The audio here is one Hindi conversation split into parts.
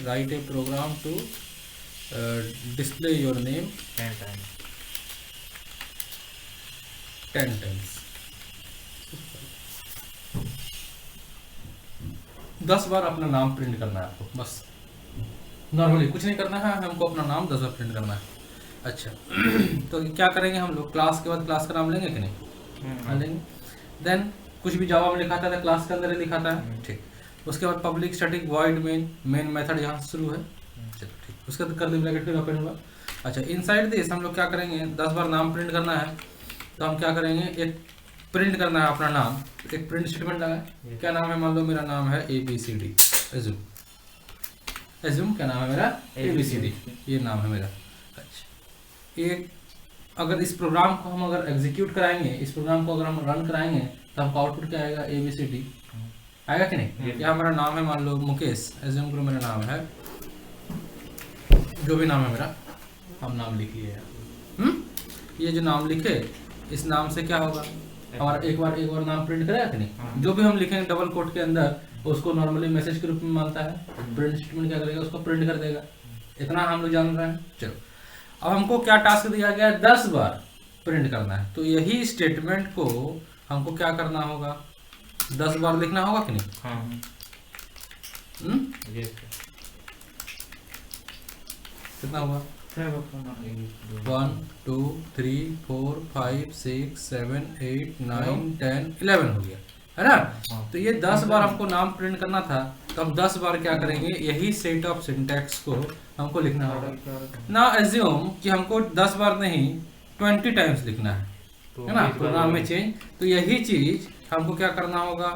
Right a program to display your name 10 times. 10 बार अपना नाम प्रिंट करना है आपको, बस नॉर्मली कुछ नहीं करना है, हमको अपना नाम 10 बार प्रिंट करना है। अच्छा तो क्या करेंगे हम लोग, क्लास के बाद क्लास का नाम लेंगे कि नहीं? लेंगे। देन कुछ भी जावा में लिखा था क्लास के अंदर ही लिखा था, ठीक। उसके बाद public static void main method यहाँ से शुरू है, चलो ठीक। उसके बाद कर्ली ब्रैकेट फिर ओपन हुआ। अच्छा इनसाइड दिस हम लोग क्या करेंगे, 10 बार नाम प्रिंट करना है तो हम क्या करेंगे, एक प्रिंट करना है अपना नाम, एक प्रिंट स्टेटमेंट लगाए। क्या नाम है, मान लो मेरा नाम है ABCD, एज्यूम क्या नाम है मेरा ABCD, ये नाम है मेरा। अच्छा एक अगर इस प्रोग्राम को हम अगर एग्जीक्यूट कराएंगे, इस प्रोग्राम को अगर हम रन कराएंगे तो हमको आउटपुट क्या आएगा, ABCD आएगा कि नहीं? क्या हमारा नाम है, मान लो मुकेश, एज्यूम करो मेरा नाम है, जो भी नाम है मेरा, हम नाम लिख लिए। ये जो नाम लिखे, इस नाम से क्या होगा, हमारा एक बार नाम प्रिंट करेगा कि नहीं? जो भी हम लिखेंगे डबल कोट के अंदर, उसको नॉर्मली मैसेज के रूप में मानता है, प्रिंट स्टेटमेंट क्या करेगा, उसको प्रिंट कर देगा। इतना हम लोग जान रहे हैं। चलो अब हमको क्या टास्क दिया गया है, 10 बार प्रिंट करना है। तो यही स्टेटमेंट को हमको क्या करना होगा, 10 बार लिखना होगा कि नहीं? कितना हुआ, 1 2 3 4 5 6 7 8 9 10 11 हो गया, है ना? तो ये 10 बार हमको नाम प्रिंट करना था, तो हम 10 बार क्या करेंगे, यही सेट ऑफ सिंटैक्स को हमको लिखना होगा ना। एज्यूम कि हमको 10 बार नहीं 20 टाइम्स लिखना है ना, प्रोग्राम में चेंज। तो यही चीज हमको क्या करना होगा,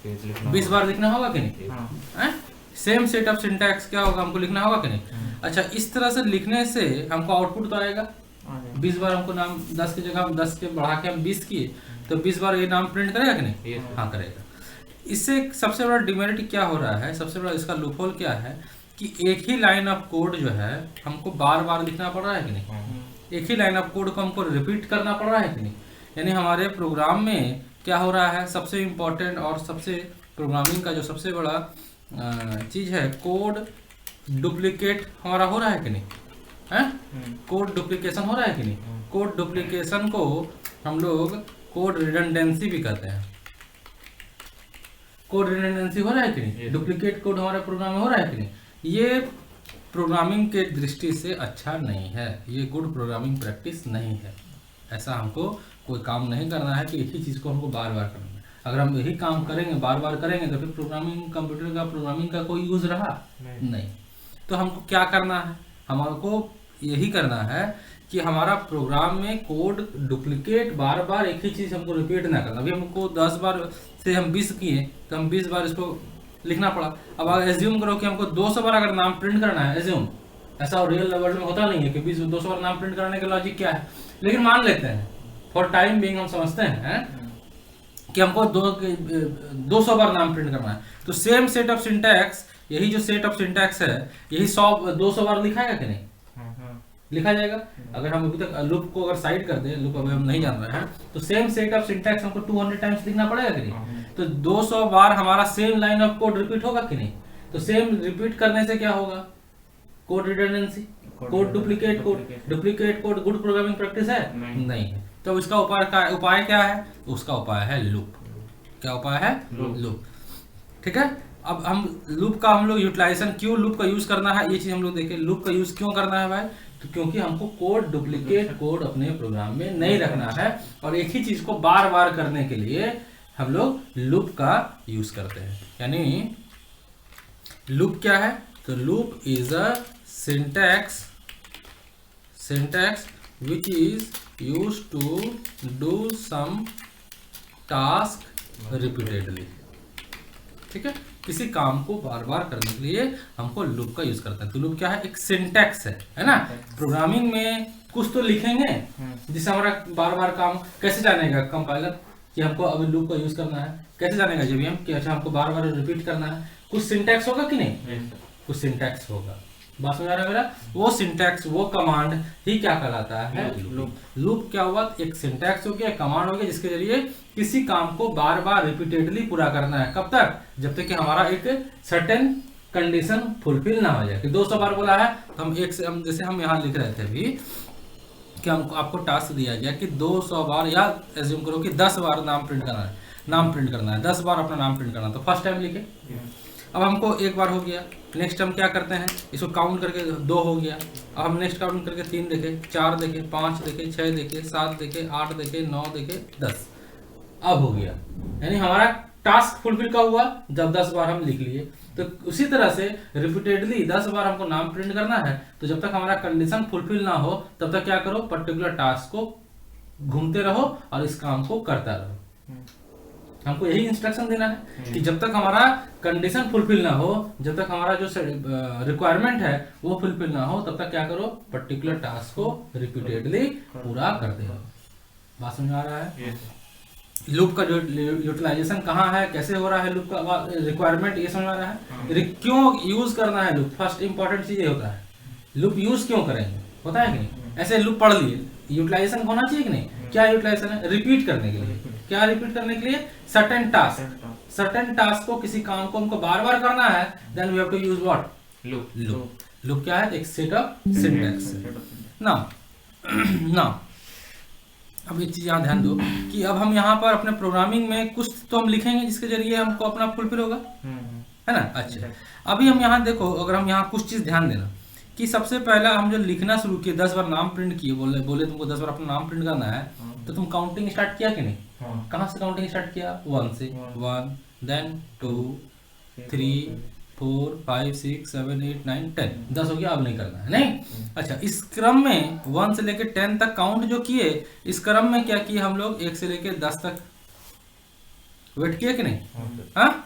20 बार लिखना होगा कि नहीं? सेम सेट ऑफ सिंटैक्स क्या होगा, हमको लिखना होगा कि नहीं? अच्छा इस तरह से लिखने से हमको आउटपुट तो आएगा। 20 बार हमको नाम 10 की जगह हम 10 के बढ़ा के हम 20 किए, तो 20 बार ये नाम प्रिंट करेगा कि नहीं? हाँ करेगा। इससे सबसे बड़ा डिमेरिट क्या हो रहा है, सबसे बड़ा इसका लूपहोल क्या है कि एक ही लाइन ऑफ कोड जो है हमको बार बार लिखना पड़ रहा है कि नहीं? एक ही लाइन ऑफ कोड को हमको रिपीट करना पड़ रहा है कि नहीं? यानी हमारे प्रोग्राम में क्या हो रहा है, सबसे इम्पोर्टेंट और सबसे प्रोग्रामिंग का जो सबसे बड़ा चीज़ है, कोड डुप्लीकेट हमारा हो रहा है कि नहीं? है कोड डुप्लीकेशन हो रहा है कि नहीं? कोड डुप्लीकेशन को हम लोग कोड रिडंडेंसी भी कहते हैं। कोड रिडंडेंसी हो रहा है कि नहीं? डुप्लीकेट कोड हमारे प्रोग्राम में हो रहा है कि नहीं? ये प्रोग्रामिंग के दृष्टि से अच्छा नहीं है, ये गुड प्रोग्रामिंग प्रैक्टिस नहीं है। ऐसा हमको कोई काम नहीं करना है कि एक ही चीज़ को हमको बार बार करना है। अगर हम यही काम करेंगे, बार बार करेंगे, तो फिर प्रोग्रामिंग, कंप्यूटर का प्रोग्रामिंग का कोई यूज़ रहा नहीं। तो हमको क्या करना है, हमको यही करना है कि हमारा प्रोग्राम में कोड डुप्लीकेट बार बार एक ही चीज़ हमको रिपीट ना करना। अभी हमको 10 बार से हम 20 किए, तो हम 20 बार इसको लिखना पड़ा। अब अगर एज्यूम करो कि हमको 200 बार अगर नाम प्रिंट करना है, एज्यूम, ऐसा रियल वर्ल्ड में होता नहीं है कि 200 बार नाम प्रिंट करने का लॉजिक क्या है, लेकिन मान लेते हैं फॉर टाइम बीइंग, हम समझते हैं कि हमको 200 बार नाम प्रिंट करना है। तो सेम सेट ऑफ सिंटैक्स, यही जो सेट ऑफ सिंटैक्स है, यही 200 बार लिखाएगा कि नहीं? लिखा जाएगा। अगर हम अभी तक लूप को अगर साइड कर दें, लूप अभी हम नहीं जान रहे हैं, तो सेम सेट ऑफ सिंटैक्स हमको 200 टाइम्स लिखना पड़ेगा कि नहीं? तो 200 बार हमारा same line of code repeat होगा कि नहीं? तो सेम रिपीट करने से क्या होगा, code redundancy, code duplicate code good programming practice है? नहीं है। तो इसका उपाय क्या है? उसका उपाय है लूप। क्या उपाय है? लूप। ठीक है। अब हम लूप का हम लोग यूटिलाइजेशन, क्यों लूप का यूज करना है, ये चीज हम लोग देखें। लूप का यूज क्यों करना है भाई? तो क्योंकि हमको कोड डुप्लीकेट कोड अपने प्रोग्राम में नहीं रखना है, और एक ही चीज को बार बार करने के लिए हम लोग लूप का यूज करते हैं। यानी लूप क्या है? तो loop is a syntax which is used to do some task repeatedly। ठीक है, किसी काम को बार बार करने के लिए हमको लूप का यूज करते हैं। तो लूप क्या है? एक सिंटैक्स है ना। प्रोग्रामिंग में कुछ तो लिखेंगे जिससे हमारा बार बार काम, कैसे जानेगा कंपाइलर कि हमको अभी लूप का यूज करना है? कैसे जानेगा जब हम कि अच्छा हमको बार बार रिपीट करना है? कुछ सिंटैक्स होगा कि नहीं? कुछ सिंटैक्स होगा। बात समझ आ रहा है मेरा? वो सिंटैक्स, वो कमांड ही क्या कहलाता है? लूप। लूप क्या हुआ? एक सिंटैक्स हो गया, कमांड हो गया, जिसके जरिए किसी काम को बार बार रिपीटेडली पूरा करना है। कब तक? जब तक कि हमारा एक सर्टेन कंडीशन फुलफिल ना हो जाए कि 200 बार बोला है तो हम एक से हम जैसे हम यहाँ लिख रहे थे अभी कि हमको आपको टास्क दिया गया कि 200 बार या एज्यूम करो कि 10 बार नाम प्रिंट करना है 10 बार अपना नाम प्रिंट करना है। तो फर्स्ट टाइम लिखे, अब हमको एक बार हो गया, नेक्स्ट हम क्या करते हैं इसको काउंट करके 2 हो गया, अब हम नेक्स्ट काउंट करके 3 देखे, 4 देखे, 5 देखे, 6 देखे, 7 देखे, 8 देखे, 9 देखे, 10, अब हो गया। यानी हमारा टास्क फुलफिल कब हुआ जब 10 बार हम लिख लिए। तो उसी तरह से रिपीटेडली 10 बार हमको नाम प्रिंट करना है, तो जब तक हमारा कंडीशन फुलफिल ना हो तब तक क्या करो, पर्टिकुलर टास्क को घूमते रहो और इस काम को करता रहो। हमको यही इंस्ट्रक्शन देना है कि जब तक हमारा कंडीशन फुलफिल ना हो, जब तक हमारा जो रिक्वायरमेंट है वो फुलफिल ना हो, तब तक क्या करो, पर्टिकुलर टास्क को रिपीटेडली पूरा करते रहो। बात समझ आ रहा है? लूप का यूटिलाइजेशन कहाँ है, कैसे हो रहा है, लूप का रिक्वायरमेंट ये समझ आ रहा है? क्यों यूज करना है लूप, फर्स्ट इंपॉर्टेंट चीज ये होता है लूप यूज क्यों करेंगे, होता है कि नहीं? ऐसे लूप पढ़ लिए, यूटिलाइजेशन होना चाहिए कि नहीं? क्या यूटिलाइजेशन है? रिपीट करने के लिए। क्या रिपीट करने के लिए? सर्टेन टास्क को, किसी काम को हमको बार बार करना है, then we have to use what? Loop. Loop क्या है? एक सेट ऑफ सिंटैक्स। नाउ अब एक चीज यहाँ ध्यान दो कि अब हम यहाँ पर अपने प्रोग्रामिंग में कुछ तो हम लिखेंगे जिसके जरिए हमको अपना फुलफिल होगा, है ना? अच्छा, अभी हम यहाँ देखो, अगर हम यहाँ कुछ चीज ध्यान देना कि सबसे पहला हम जो लिखना शुरू किए, 10 बार नाम प्रिंट किए, बोले तुमको 10 बार अपना नाम प्रिंट करना है, तो तुम काउंटिंग स्टार्ट किया कि नहीं? कहाँ से काउंटिंग स्टार्ट किया? 1 से। 1 देन 2 3 4 5 6 7 8 9 10, 10 हो गया, अब नहीं करना है, नहीं? अच्छा, इस क्रम में 1 से लेके 10 तक काउंट जो किए, इस क्रम में क्या किए हम लोग? 1 से लेके 10 तक वेट किए कि नहीं? हाँ,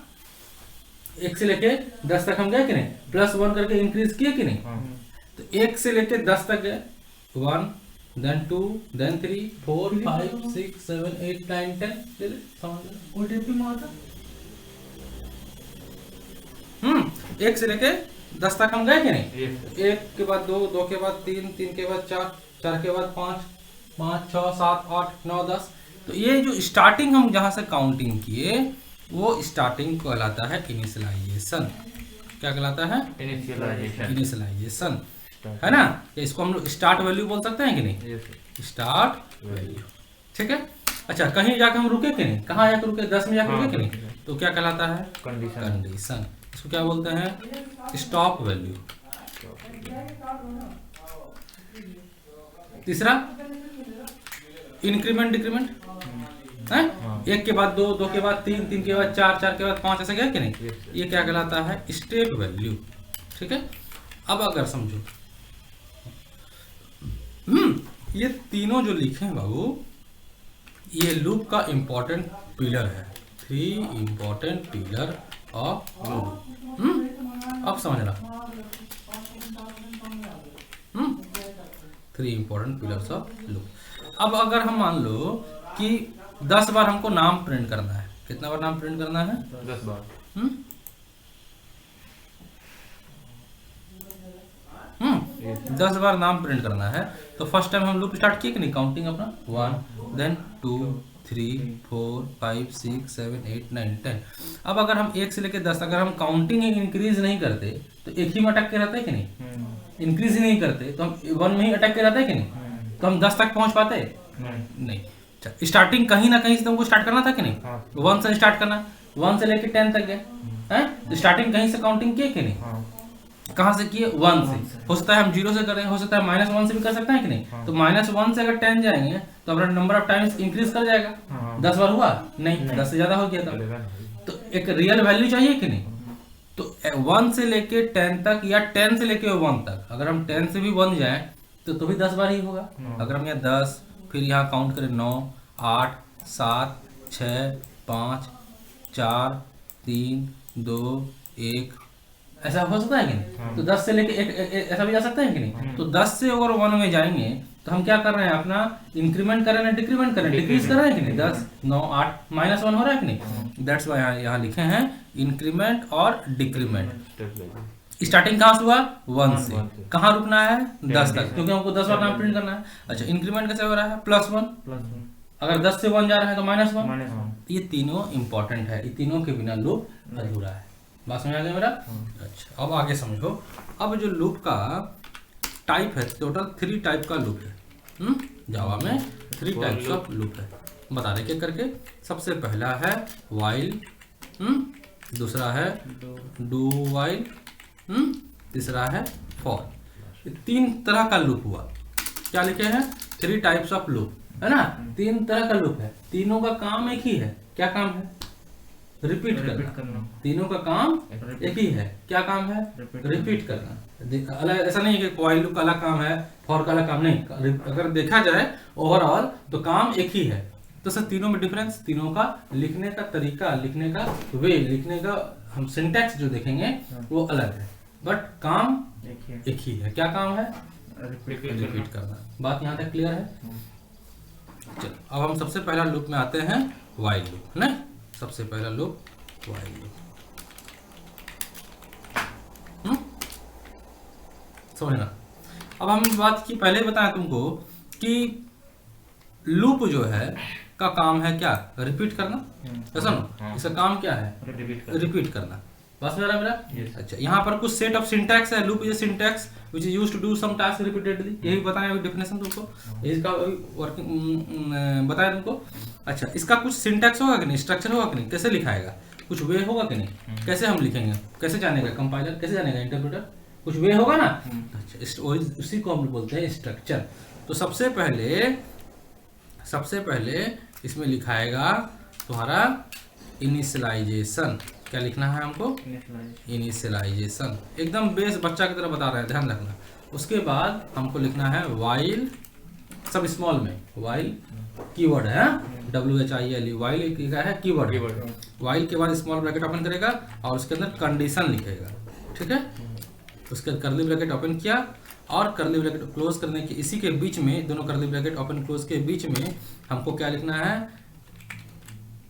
1 से लेके 10 तक हम गए कि नहीं? +1 करके इंक्रीज किए कि नहीं? तो 1 से लेके 10 तक गए, 1 देन 2 देन 3 4 5 6 7 8 9 10, समझ 1 से लेके 10 तक हम गए कि नहीं? 1 के बाद 2, 2 के बाद 3, 3 के बाद 4, 4 के बाद 5, 5 6 7 8 9 10। तो ये जो स्टार्टिंग हम जहां से काउंटिंग किए वो स्टार्टिंग कहलाता है इनिशियलाइजेशन। क्या कहलाता है? इनिशियलाइजेशन, है ना? इसको हम लोग स्टार्ट वैल्यू बोल सकते हैं कि नहीं? स्टार्ट वैल्यू, ठीक है। अच्छा, कहीं जाकर हम रुके कि नहीं? कहाँ जाकर रुके? 10 में जाकर रुके कि नहीं? तो क्या कहलाता है? कंडीशन। इसको क्या बोलते हैं? Stop value. तीसरा इंक्रीमेंट डिक्रीमेंट, है? 1 के बाद 2, 2 के बाद 3, 3 के बाद 4, 4 के बाद 5, ऐसा गया कि नहीं? ये क्या कहलाता है? स्टेप वैल्यू, ठीक है। अब अगर समझो, ये तीनों जो लिखे हैं बाबू, ये लूप का इंपॉर्टेंट पिलर है। 3 इंपॉर्टेंट पिलर ऑफ लूप। अब समझना, 3 इंपॉर्टेंट पिलर्स ऑफ लूप। अब अगर हम मान लो कि 10 बार हमको नाम प्रिंट करना है, कितना बार नाम प्रिंट करना है? 10 बार। 10 बार नाम प्रिंट करना है, तो फर्स्ट टाइम हम लूप स्टार्ट किए कि नहीं? काउंटिंग अपना 1 देन 2 3 4 5 6 7 8 9 10। अब अगर हम 1 से लेकर 10, अगर हम काउंटिंग ही इंक्रीज नहीं करते तो एक ही में अटक के रहते हैं कि नहीं? इंक्रीज ही नहीं करते तो हम 1 में ही अटक के रहते हैं कि नहीं? तो हम 10 तक पहुंच पाते नहीं। स्टार्टिंग कहीं ना कहीं से तुमको स्टार्ट करना था कि नहीं? 1 से स्टार्ट करना, 1 से लेके 10 तक गए, हैं? तो स्टार्टिंग कहीं से काउंटिंग किए कि नहीं? कहाँ से किए? 1 से। हो सकता है हम 0 से करें, हो सकता है -1 से भी कर सकते हैं कि नहीं? तो -1 से अगर 10 जाएंगे तो अपना नंबर ऑफ टाइम्स इंक्रीज कर जाएगा। 10 बार हुआ नहीं, 10 से ज्यादा हो गया था। तो एक रियल वैल्यू चाहिए कि नहीं? तो 1 से लेके 10 तक या 10 से लेके 1 तक, अगर हम 10 से भी 1 जाए तो भी 10 बार ही होगा। अगर हम यहाँ 10, फिर यहाँ काउंट करें 9 8 7 6 5 4 3 2 1, ऐसा हो सकता है कि नहीं? तो 10 से लेके ऐसा भी जा सकता है कि नहीं? तो 10 से अगर 1 में जाएंगे तो हम क्या कर रहे हैं? अपना इंक्रीमेंट कर रहे हैं, डिक्रीमेंट कर रहे हैं, डिक्रीज कर रहे हैं कि नहीं? 10 9 8 -1 हो रहा है कि नहीं? दैट्स वाई यहाँ लिखे हैं इंक्रीमेंट और डिक्रीमेंट। स्टार्टिंग कहाँ से हुआ? 1 से। कहाँ रुकना है? 10 तक, क्योंकि हमको 10 बार नाम प्रिंट करना है। अच्छा, इंक्रीमेंट कैसे हो रहा है? +1। अगर 10 से 1 जा रहा है तो -1। ये तीनों इंपॉर्टेंट है, ये तीनों के बिना लूप अधूरा है। बात समझ आ गया मेरा? अच्छा, अब आगे समझो। अब जो लूप का टाइप है, टोटल 3 टाइप का लूप है। जावा में 3 टाइप्स ऑफ लूप है। बता रहे क्या करके। सबसे पहला है वाइल, दूसरा है डू वाइल, तीसरा है फॉर। 3 तरह का लूप हुआ। क्या लिखे हैं? 3 टाइप्स ऑफ लूप, है ना? 3 तरह का लूप है, तीनों का काम एक ही है। क्या काम है? रिपीट करना। तीनों का काम एक ही है। क्या काम है? रिपीट करना। अलग ऐसा नहीं है कि वाइल लूप का अलग काम है, फॉर का अलग काम नहीं। अगर देखा जाए ओवरऑल तो काम एक ही है। तो सर तीनों में डिफरेंस, तीनों का लिखने का तरीका, लिखने का वे, लिखने का हम सिंटैक्स जो देखेंगे वो अलग है, बट काम एक ही है। क्या काम है? रिपीट करना। बात यहाँ तक क्लियर है? चलो अब हम सबसे पहला लूप में आते हैं, वाइल लूप, है ना? सबसे पहला लूप वाइल लूप। समझना। अब हम बात की, पहले बताया तुमको कि लूप जो है का काम है क्या? रिपीट करना। ऐसा ना, इसका काम क्या है? रिपीट करना। बस मेरा अच्छा, यहाँ पर कुछ सेट ऑफ सिंटैक्स है। Loop is syntax which is used to do some task repeatedly. यही बताया अभी डेफिनेशन तुमको, इसका वर्किंग बताया तुमको। अच्छा, इसका कुछ सिंटैक्स होगा कि नहीं, स्ट्रक्चर होगा कि नहीं, कैसे लिखाएगा, कुछ वे होगा कि नहीं, कैसे हम लिखेंगे, कैसे जानेगा कंपाइलर, कैसे जानेगा इंटरप्रेटर, कुछ वे होगा ना। अच्छा, उसी को हम बोलते हैं स्ट्रक्चर। तो सबसे पहले इसमें लिखाएगा तुम्हारा इनिशियलाइजेशन। क्या लिखना है हमको? इनिशियलाइजेशन। एकदम बेस बच्चा की तरह बता रहे हैं, ध्यान रखना। उसके बाद हमको लिखना है वाइल, सब स्मॉल में, वाइल कीवर्ड है, WHILE, वाइल क्या है? कीवर्ड। वाइल के बाद स्मॉल ब्रैकेट ओपन करेगा और उसके अंदर कंडीशन लिखेगा, ठीक है? उसके बाद कर्ली ब्रैकेट ओपन किया और कर्ली ब्रैकेट क्लोज करने के इसी के बीच में, दोनों कर्ली ब्रैकेट ओपन क्लोज के बीच में हमको क्या लिखना है?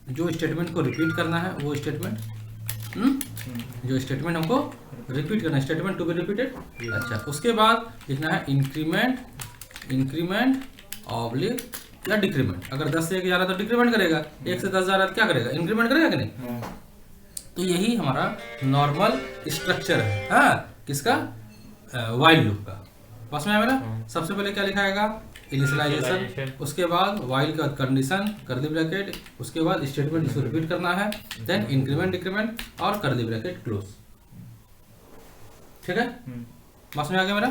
जो स्टेटमेंट को रिपीट करना है वो स्टेटमेंट, जो स्टेटमेंट हमको रिपीट करना है, स्टेटमेंट टू बी रिपीटेड। अच्छा, उसके बाद लिखना है इंक्रीमेंट ऑब्लिक या डिक्रीमेंट। अगर 10 से 1 जा रहा है तो डिक्रीमेंट करेगा, 1 से 10 जा रहा है तो क्या करेगा? इंक्रीमेंट करेगा कि नहीं? तो यही हमारा नॉर्मल स्ट्रक्चर है, हाँ, किसका? वाइल लूप का। पास में है मेरा? सबसे पहले क्या लिखाएगा? इनिशियलाइजेशन, उसके बाद वाइल का कंडीशन, कर्ली ब्रैकेट, उसके बाद स्टेटमेंट इसको रिपीट करना है, देन इंक्रीमेंट डिक्रीमेंट और कर्ली ब्रैकेट क्लोज। ठीक है? बस में आ गया मेरा?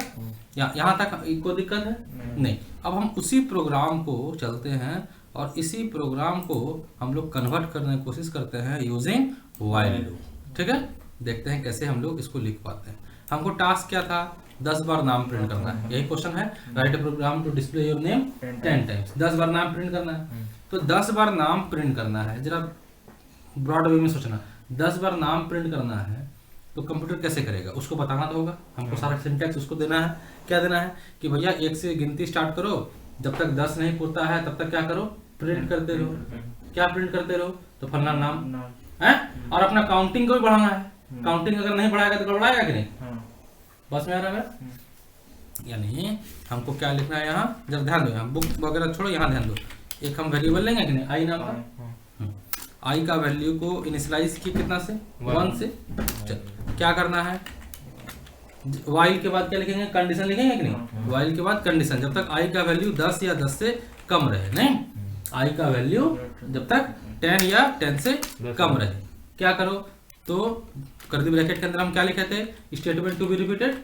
यहाँ तक कोई दिक्कत है? नहीं। अब हम उसी प्रोग्राम को चलते हैं और इसी प्रोग्राम को हम लोग कन्वर्ट करने की कोशिश करते हैं यूजिंग वाइल लूप। ठीक है? देखते हैं कैसे हम लोग इसको लिख पाते हैं। हमको टास्क क्या था? 10 बार नाम प्रिंट करना है, यही क्वेश्चन है। Write a program to display your name 10 times. 10 बार नाम प्रिंट करना है। तो 10 बार नाम प्रिंट करना है, जरा ब्रॉड वे में सोचना। 10 बार नाम प्रिंट करना है तो कंप्यूटर कैसे करेगा? उसको बताना तो होगा हमको, सारा सिंटैक्स उसको देना है। क्या देना है कि भैया 1 से गिनती स्टार्ट करो, जब तक 10 नहीं पूछता है तब तक क्या करो? प्रिंट करते रहो। क्या प्रिंट करते रहो? तो फलना नाम है। और अपना काउंटिंग को भी बढ़ाना है। काउंटिंग अगर नहीं बढ़ाएगा तो गड़बड़ाएगा कि नहीं? बस में आ रहा है? यानी हमको क्या लिखना है यहाँ, जब ध्यान दो, यहाँ बुक वगैरह छोड़ो, यहाँ ध्यान दो। एक हम वेरिएबल लेंगे कि नहीं, आई नाम का। आई का वैल्यू को इनिशियलाइज किया कितना से? 1 से। चल, क्या करना है? वाइल के बाद क्या लिखेंगे? कंडीशन लिखेंगे कि नहीं? वाइल के बाद कंडीशन, जब तक आई का वैल्यू 10 या 10 से कम रहे। नहीं, आई का वैल्यू जब तक 10 या 10 से कम रहे, क्या करो? तो कर्ली ब्रैकेट के अंदर हम क्या लिखे थे? Statement to be repeated.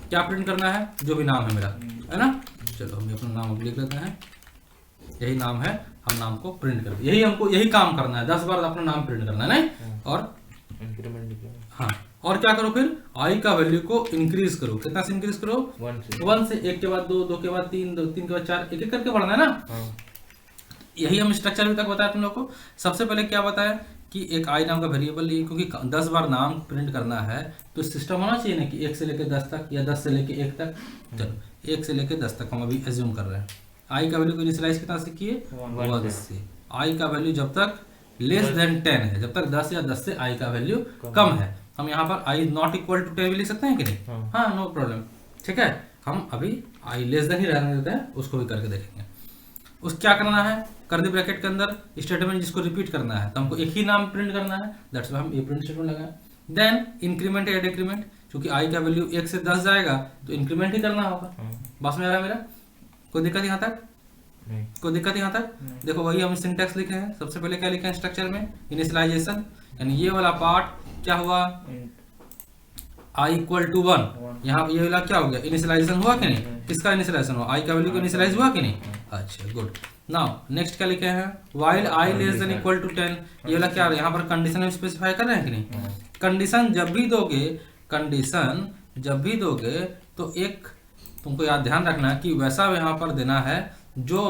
क्या प्रिंट करना है? जो भी नाम है मेरा, है ना? चलो हम अपना नाम अब लिख लेते हैं। यही नाम है, हम नाम को प्रिंट कर, यही हमको यही काम करना है। 10 बार अपना नाम प्रिंट करना है, नहीं? और हाँ, और क्या करो फिर? आई का वैल्यू को इंक्रीज करो। कितना से इंक्रीज करो? 1 से। 1 के बाद 2, 2 के बाद 3, 3 के बाद 4, एक एक करके बढ़ना है ना। यही हम स्ट्रक्चर अभी तक बताया तुम लोग को। सबसे पहले क्या बताया कि एक आई नाम का वेरिएबल लिए, क्योंकि 10 बार नाम प्रिंट करना है तो सिस्टम होना चाहिए ना कि 1 से लेकर 10 तक या 10 से लेकर 1 तक। चलो 1 से लेकर 10 तक हम अभी एज्यूम कर रहे हैं। आई का वैल्यू को इनिशियलाइज कितना से किए? 1 से। आई का वैल्यू जब तक लेस देन 10 है, जब तक 10 या 10 से आई का वैल्यू कम है, हम यहाँ पर आई नॉट इक्वल टू 10 भी लिख सकते हैं कि नहीं? हाँ, नो प्रॉब्लम। ठीक है, हम अभी आई लेस देन ही रहने देते हैं, उसको भी करके देखेंगे। उस क्या करना है? कर्ली ब्रैकेट के अंदर स्टेटमेंट जिसको रिपीट करना है तो हमको एक ही नाम प्रिंट करना है, दैट्स वाई हम ए प्रिंट स्टेटमेंट लगाए। देन इंक्रीमेंट या डिक्रीमेंट, क्योंकि आई का वैल्यू 1 से 10 जाएगा तो इंक्रीमेंट ही करना होगा। बस में आ रहा है मेरा, कोई दिक्कत यहाँ तक? कोई दिक्कत यहाँ तक? देखो वही हम सिंटैक्स लिखे हैं। सबसे पहले क्या लिखे हैं स्ट्रक्चर में, इनिशियलाइजेशन, यानी ये वाला पार्ट क्या हुआ, आई इक्वल टू 1, यहाँ ये वाला क्या हो गया, इनिशियलाइजेशन हुआ कि नहीं, किसका इनिशियलाइजेशन हुआ, आई का वैल्यू को इनिशियलाइज हुआ कि नहीं। अच्छा गुड। नाउ नेक्स्ट क्या लिखे हैं, while i less than equal to 10, ये वाला क्या, यहाँ पर कंडीशन स्पेसिफाई कर रहे हैं कि नहीं। कंडीशन जब भी दोगे, कंडीशन जब भी दोगे तो एक तुमको याद ध्यान रखना है कि वैसा यहाँ पर देना है जो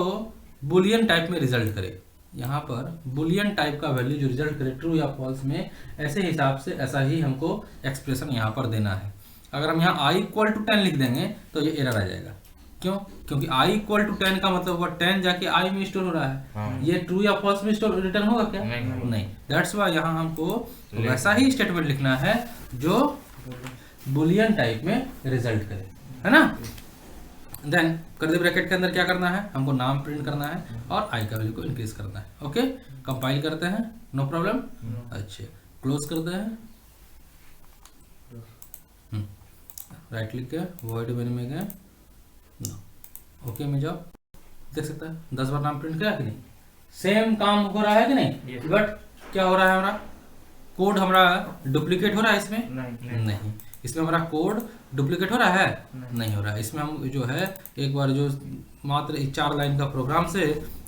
बुलियन टाइप में रिजल्ट करे। यहाँ पर बुलियन टाइप का वैल्यू जो रिजल्ट करे ट्रू या फॉल्स में, ऐसे हिसाब से ऐसा ही हमको एक्सप्रेशन यहाँ पर देना है। अगर हम यहाँ आई इक्वल टू 10 लिख देंगे तो ये एरर आ जाएगा। क्यों? क्योंकि आई इक्वल टू 10 का मतलब हुआ 10 जाके आई में स्टोर हो रहा है। ये ट्रू या फॉल्स में स्टोर रिटर्न होगा क्या? नहीं। दैट्स वाई यहाँ हमको वैसा ही स्टेटमेंट लिखना है जो बुलियन टाइप में रिजल्ट करे, है ना। देन कर्ली ब्रैकेट के अंदर क्या करना है, हमको नाम प्रिंट करना है और आई का वैल्यू को इंक्रीज करना है। ओके, कंपाइल करते हैं, नो प्रॉब्लम। अच्छे, क्लोज करते हैं, राइट क्लिक किया, वॉइड मेनू में गए, ओके में जाओ, देख सकता है 10 बार नाम प्रिंट किया कि नहीं, सेम काम हो रहा है कि नहीं। बट क्या हो रहा है, हमारा कोड हमारा डुप्लीकेट हो रहा है इसमें, नहीं। इसमें हमारा कोड डुप्लीकेट हो रहा है, नहीं हो रहा है। इसमें हम जो है एक बार जो मात्र 4 लाइन का प्रोग्राम से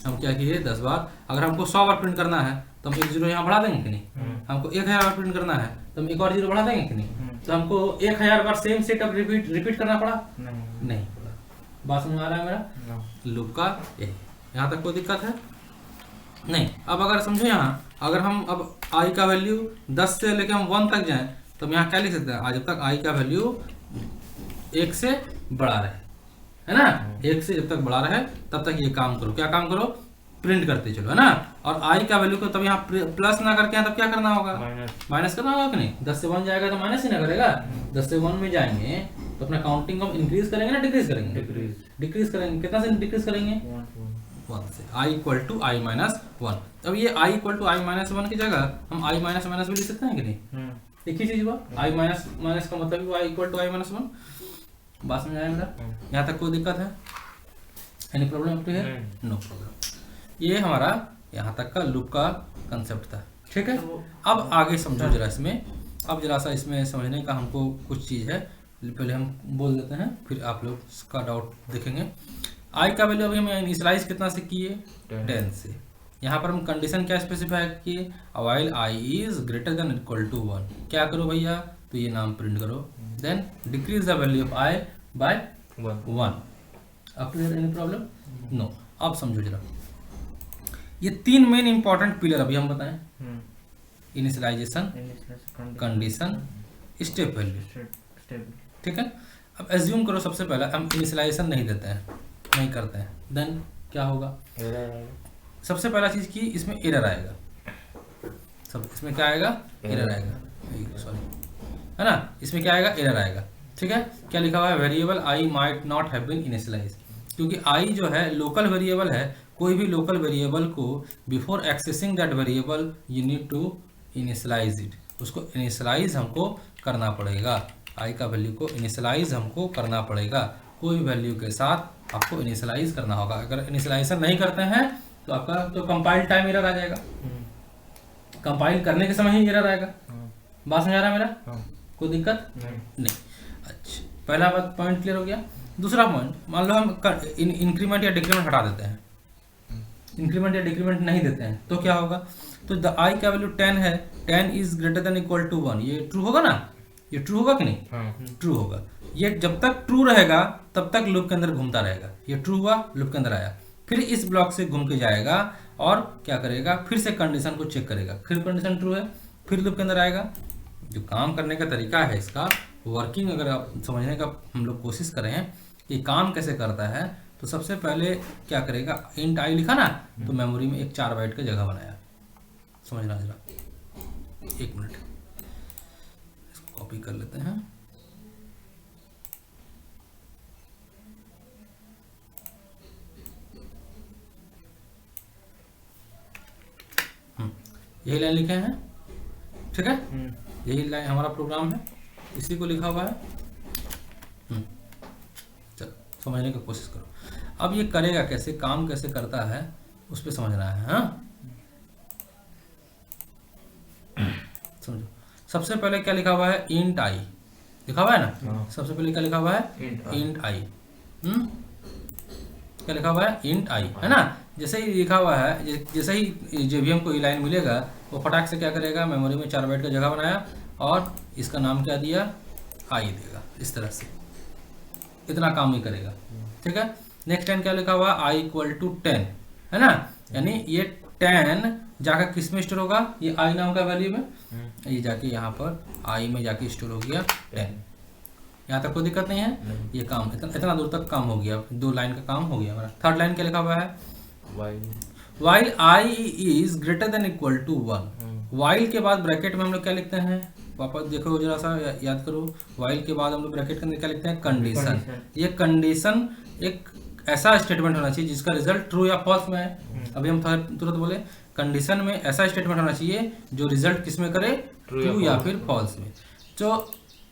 हम क्या किए 10 बार, अगर हमको 100 बार प्रिंट करना है तो हम 1 0 यहाँ बढ़ा देंगे कि नहीं। हमको 1000 बार प्रिंट करना है तो हम 1 और 0 बढ़ा देंगे कि नहीं। तो हमको 1000 बार सेम सेटअप रिपीट करना पड़ा, नहीं पड़ा। बात समझ आ रहा है मेरा, लूप का यही। यहाँ तक कोई दिक्कत है नहीं। अब अगर समझो यहाँ, अगर हम अब आई का वैल्यू 10 से लेके हम 1 तक जाएं तो हम यहाँ क्या लिख सकते हैं, आज जब तक आई का वैल्यू 1 से बड़ा रहे, है ना, 1 से जब तक बड़ा रहे तब तक ये काम करो। क्या काम करो, प्रिंट करते चलो, है ना। और आई का वैल्यू को तब यहाँ प्लस ना करके तब क्या करना होगा, माइनस करना होगा कि नहीं। 10 से 1 जाएगा तो माइनस ही ना करेगा। 10 से 1 में जाएंगे तो अपना काउंटिंग को हम इंक्रीज करेंगे ना डिक्रीज करेंगे, डिक्रीज करेंगे। कितना से डिक्रीज करेंगे, 1 से। आई इक्वल टू आई माइनस 1। अब ये आई इक्वल टू आई माइनस 1 की जगह हम आई माइनस माइनस भी लिख सकते हैं कि नहीं, एक ही चीज हुआ। आई माइनस माइनस का मतलब हुआ i equal to I minus 1। बात समझ आएगा, यहाँ तक कोई दिक्कत है, any problem up to here, no problem. ये हमारा यहाँ तक का लूप का कंसेप्ट था, ठीक है। अब आगे समझो जरा इसमें, अब जरा सा इसमें समझने का हमको कुछ चीज़ है, पहले हम बोल देते हैं फिर आप लोग इसका डाउट देखेंगे। आई का वैल्यू अभी हम इनिशियलाइज कितना से किए, 10 से। यहाँ पर हम कंडीशन क्या स्पेसिफाई किए, while i is greater than equal to 1। क्या करो भैया, तो ये नाम प्रिंट करो। Then decrease the value of i by 1। अब क्लियर, एनी प्रॉब्लम, नो। अब समझो जरा, ये 3 मेन इंपॉर्टेंट पिलर अभी हम बताएं, इनिशियलाइजेशन, कंडीशन, स्टेप वैल्यू, ठीक है। अब एज्यूम करो सबसे पहला हम इनिशियलाइजेशन नहीं देते हैं, नहीं करते हैं, देन क्या होगा, सबसे पहला चीज की इसमें एरर आएगा। सब इसमें क्या आएगा, एरर आएगा, सॉरी, है ना। इसमें क्या आएगा, एरर आएगा, ठीक है। क्या लिखा हुआ है, variable i might not have been initialise, क्योंकि आई जो है लोकल वेरिएबल है। कोई भी लोकल वेरिएबल को before accessing that variable you need to initialise it, उसको इनिशियलाइज हमको करना पड़ेगा। आई का वैल्यू को इनिशियलाइज हमको करना पड़ेगा, कोई वैल्यू के साथ आपको इनिशियलाइज करना होगा। अगर इनिशियलाइजेशन नहीं करते हैं तो आपका तो कंपाइल टाइम एरर आ जाएगा, कंपाइल करने के समय ही एरर आएगा। बात समझ आ रहा है मेरा, कोई दिक्कत नहीं। अच्छा, पहला बात पॉइंट क्लियर हो गया। दूसरा पॉइंट, मान लो हम इंक्रीमेंट या डिक्रीमेंट हटा देते हैं, इंक्रीमेंट या डिक्रीमेंट नहीं देते हैं तो क्या होगा, तो द आई का वैल्यू 10 है, 10 is greater than equal to 1, ये ट्रू होगा ना, ये ट्रू होगा कि नहीं, ट्रू होगा। ये जब तक ट्रू रहेगा तब तक लूप के अंदर घूमता रहेगा। ये ट्रू हुआ, लूप के अंदर आया, फिर इस ब्लॉक से घूम के जाएगा और क्या करेगा, फिर से कंडीशन को चेक करेगा, फिर कंडीशन ट्रू है, फिर लूप के अंदर आएगा। जो काम करने का तरीका है इसका वर्किंग, अगर आप समझने का हम लोग कोशिश करें कि काम कैसे करता है, तो सबसे पहले क्या करेगा, इंट आई लिखा ना, तो मेमोरी में एक 4 बाइट का जगह बनाया। समझना जरा, 1 मिनट, इसको कॉपी कर लेते हैं। यही लाइन लिखे हैं, ठीक है, यही लाइन हमारा प्रोग्राम है, इसी को लिखा हुआ है। चलो समझने की कोशिश करो। अब ये करेगा कैसे, काम कैसे करता है, उस पर समझना है। हाँ समझो। सबसे पहले क्या लिखा हुआ है, इंट आई लिखा हुआ है ना। सबसे पहले क्या लिखा हुआ है, इंट आई। क्या लिखा हुआ है, इंट आई, है ना। जैसे ही लिखा हुआ है, जैसे ही जेवीएम को ये लाइन मिलेगा, वो फटाक से क्या करेगा, मेमोरी में 4 बाइट का जगह बनाया और इसका नाम क्या दिया, आई देगा। इस तरह से इतना काम ही करेगा, ठीक है। नेक्स्ट लाइन क्या लिखा हुआ, आई इक्वल टू 10, है ना। यानी ये 10 जाकर किस में स्टोर होगा, ये आई नाम का वैल्यू में, ये जाके यहाँ पर आई में जाके स्टोर हो गया 10। यहाँ तक कोई दिक्कत नहीं है। ये काम इतना दूर तक काम हो गया, 2 लाइन का काम हो गया हमारा। थर्ड लाइन क्या लिखा हुआ है, while I is greater than equal to 1। While के बाद ब्रैकेट में हम लोग क्या लिखते हैं, वापस देखो जरा सा याद करो। वाइल के बाद हम लोग ब्रैकेट के अंदर क्या लिखते हैं, कंडीशन। ये कंडीशन एक ऐसा स्टेटमेंट होना चाहिए जिसका रिजल्ट ट्रू या फॉल्स में है। अभी हम तुरंत बोले, कंडीशन में ऐसा स्टेटमेंट होना चाहिए जो रिजल्ट किस में करे, ट्रू या फिर फॉल्स में। तो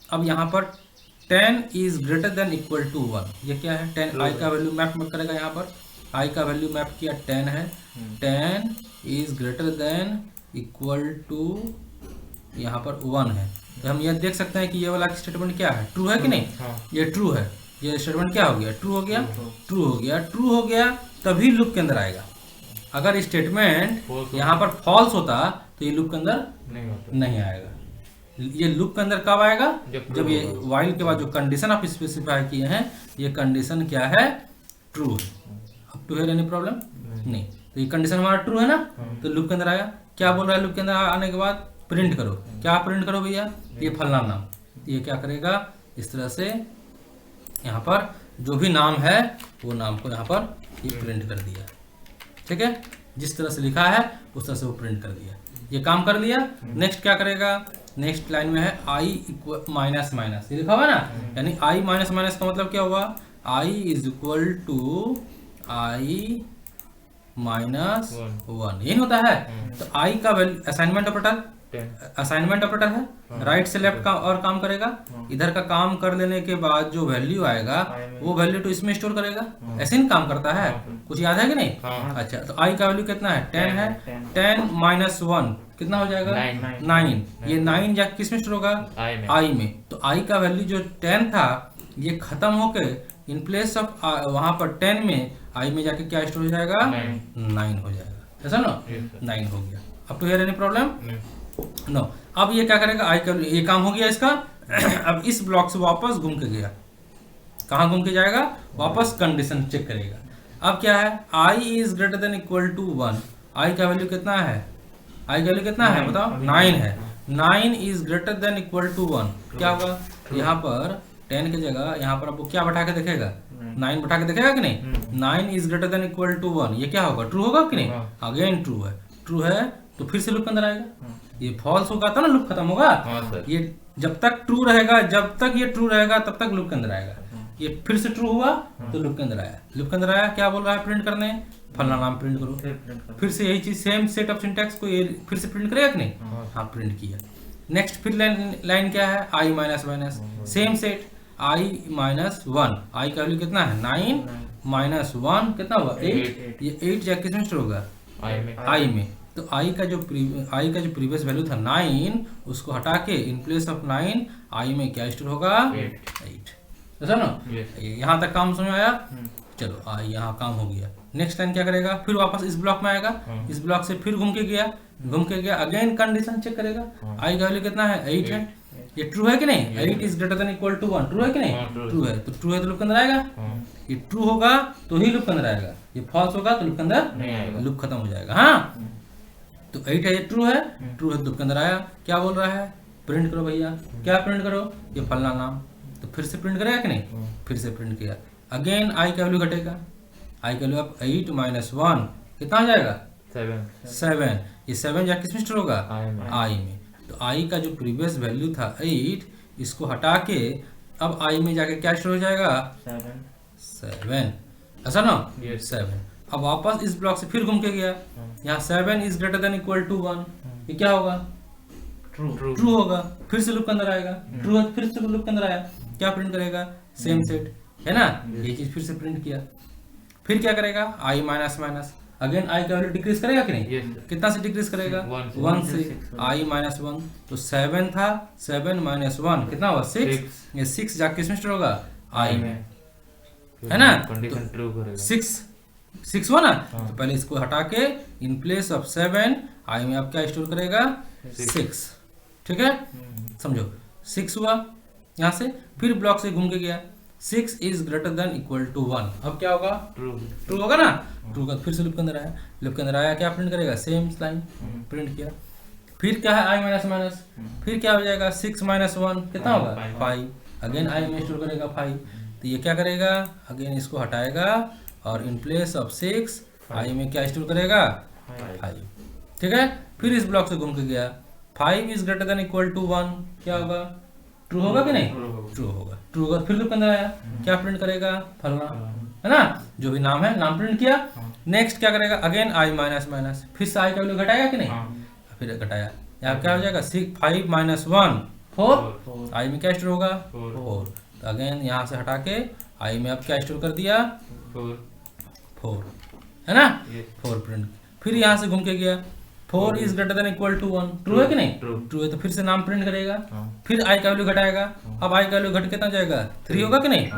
अब यहाँ पर 10 is greater than equal to 1, ये क्या है, 10 आई का वैल्यू मैप करेगा। यहाँ पर आई का वैल्यू मैप किया 10 है, 10 is greater than equal to यहाँ पर 1 है। तो हम ये देख सकते हैं कि ये वाला स्टेटमेंट क्या है, ट्रू है कि नहीं। ये ट्रू है, ये स्टेटमेंट क्या हो गया, ट्रू हो गया, ट्रू हो गया, ट्रू हो गया, तभी लूप के अंदर आएगा। अगर स्टेटमेंट यहाँ पर फॉल्स होता तो ये लूप के अंदर नहीं आएगा। ये लूप के अंदर कब आएगा, जब ये वाइल के बाद जो कंडीशन आप स्पेसिफाई किए हैं, ये कंडीशन क्या है, ट्रू है। अब टू है एनी प्रॉब्लम नहीं। तो ये कंडीशन हमारा ट्रू है ना, तो लूप के अंदर आया। क्या बोल रहा है, लूप के अंदर आने के बाद प्रिंट करो। क्या प्रिंट करो भैया, ये फलना नाम। ये क्या करेगा, इस तरह से यहाँ पर जो भी नाम है वो नाम को यहाँ पर ये प्रिंट कर दिया, ठीक है। जिस तरह से लिखा है उस तरह से वो प्रिंट कर दिया, ये काम कर लिया। नेक्स्ट क्या करेगा, नेक्स्ट लाइन में है आई इक्वल माइनस माइनस, ये लिखा हुआ ना। यानी आई माइनस माइनस का मतलब क्या हुआ, I is equal to I minus 1, यही होता है। तो आई का value assignment operator, assignment operator है, राइट से लेफ्ट का और काम करेगा। इधर का काम कर लेने के बाद जो वैल्यू आएगा वो वैल्यू तो इसमें स्टोर करेगा। ऐसे ही काम करता है, कुछ याद है कि नहीं। अच्छा, तो आई का वैल्यू कितना है, 10 है। 10 माइनस 1 कितना हो जाएगा, 9। ये 9 जाके किस में स्टोर होगा, आई में। तो आई का वैल्यू जो 10 था, ये खत्म होके इन प्लेस ऑफ वहां पर 10 में आई में जाके क्या स्टोर हो जाएगा, 9 हो जाएगा। ऐसा ना, 9 हो गया। अब तो हियर एनी प्रॉब्लम नो। अब ये क्या करेगा, आई का ये काम हो गया इसका। अब इस ब्लॉक से वापस घूम के गया, कहाँ घूम के जाएगा, वापस कंडीशन चेक करेगा। अब क्या है, I is greater than equal to 1। I का वैल्यू कितना है, आई का वैल्यू कितना है बताओ, 9 है। 9 is greater than equal to 1। क्या होगा, यहाँ पर 10 की जगह यहाँ पर आपको क्या बैठा के देखेगा, 9 बैठा के देखेगा कि नहीं। 9 is greater than equal to 1, ये क्या होगा, ट्रू होगा कि नहीं। अगेन ट्रू है, ट्रू है तो फिर से लूप के अंदर आएगा। ये फॉल्स होगा तो ना लूप खत्म होगा। ये जब तक ट्रू रहेगा, जब तक ये ट्रू रहेगा तब तक लूप के अंदर आएगा। ये फिर से ट्रू हुआ तो लूप के अंदर आया। लूप के अंदर आया, क्या बोल रहा है, प्रिंट करने, फलना नाम प्रिंट करो। फिर से यही चीज सेम सेट ऑफ सिंटैक्स को ये फिर से प्रिंट करेगा कि नहीं। हाँ प्रिंट किया। नेक्स्ट फिर लाइन क्या है, आई minus minus, same set, I minus 1। I का वैल्यू कितना है, 9 माइनस 1 कितना हुआ, 8। ये 8 जाके किसमें स्टोर होगा, आई में। तो आई का जो प्रीवियस वैल्यू था 9, उसको हटा के इन प्लेस ऑफ 9 आई में क्या स्टोर होगा, 8। ऐसा ना, यहाँ तक काम समझ में आया। चलो आई यहाँ काम हो गया। नेक्स्ट लाइन क्या करेगा, फिर वापस इस ब्लॉक में आएगा। इस ब्लॉक से फिर घूम के गया, अगेन कंडीशन चेक करेगा। आई का वैल्यू कितना है, 8 है। ये ट्रू है कि नहीं, 8 is greater than equal to 1, true है कि नहीं, ट्रू है। तो ट्रू है तो लूप के अंदर आएगा। ये ट्रू होगा तो ही लूप के अंदर आएगा, ये फॉल्स होगा तो लूप के अंदर नहीं आएगा, लूप खत्म हो जाएगा। हाँ, तो 8 है, ये ट्रू है, ट्रू है तो लूप के अंदर आया। क्या बोल रहा है, प्रिंट करो भैया। क्या प्रिंट करो, ये फलना नाम। तो फिर से प्रिंट करेगा कि नहीं, फिर से प्रिंट किया। अगेन आई का वैल्यू घटेगा, आई का वैल्यू अब 8 माइनस 1 कितना हो जाएगा, 7। ये 7 जाके किसमें स्टोर होगा, आई में। तो आई का जो प्रीवियस वैल्यू था 8, इसको हटा के अब आई में जाके क्या स्टोर हो जाएगा, 7। ऐसा ना, 7। अब वापस इस ब्लॉक से फिर घूम के गया, यहाँ 7 is greater than equal to 1। ये क्या होगा? ट्रू ट्रू होगा। फिर से लूप के अंदर आएगा, ट्रू है, फिर से लूप के अंदर आया, क्या प्रिंट करेगा? सेम सेट, है ना? ये चीज फिर से प्रिंट किया। फिर क्या करेगा? आई माइनस माइनस, अगेन आई का वैल्यू डिक्रीज करेगा कि नहीं? कितना से डिक्रीज करेगा? 1 से। आई माइनस 1, तो 7 था, 7 माइनस 1 कितना हुआ? 6। ये 6 जाके किस में स्टोर होगा? आई में, है ना? कंडीशन ट्रू करेगा। 6 हुआ ना, तो पहले इसको हटा के इन प्लेस ऑफ 7 आई में आप क्या स्टोर करेगा? 6, ठीक है? समझो, 6 हुआ यहाँ से, फिर ब्लॉक से घूम के गया, 6 is greater than equal to 1, अब क्या होगा? ट्रू होगा ना? ट्रू का फिर से लूप के अंदर आया, लूप के अंदर आया, क्या प्रिंट करेगा? सेम लाइन प्रिंट किया। फिर क्या है? आई माइनस माइनस, फिर क्या हो जाएगा? 6 माइनस 1 कितना होगा? 5, अगेन आई में स्टोर करेगा 5, तो ये क्या करेगा? अगेन इसको हटाएगा और इन प्लेस ऑफ 6 आई में क्या स्टोर करेगा? 5, ठीक है? फिर इस ब्लॉक से घूम के गया, 5 is greater than equal to 1, क्या होगा? ट्रू होगा कि नहीं? ट्रू होगा। ट्रू होगा, फिर लूप के अंदर आया, क्या प्रिंट करेगा? फलना, है ना? जो भी नाम है, नाम प्रिंट किया। नेक्स्ट क्या करेगा? अगेन आई माइनस माइनस, फिर से आई का वैल्यू घटाएगा कि नहीं? फिर घटाया, यहाँ क्या हो जाएगा? 5 माइनस 1 4, आई में क्या स्टोर होगा? 4, तो अगेन यहाँ से हटा के आई में अब क्या स्टोर कर दिया? 4, है ना? 4 प्रिंट। फिर यहाँ से घूम के गया, 4 is greater than equal to 1, true है कि नहीं? ट्रू है, तो फिर से नाम प्रिंट करेगा, फिर आई का वैल्यू घटाएगा, अब आई का वैल्यू घट कितना जाएगा? 3 होगा कि नहीं?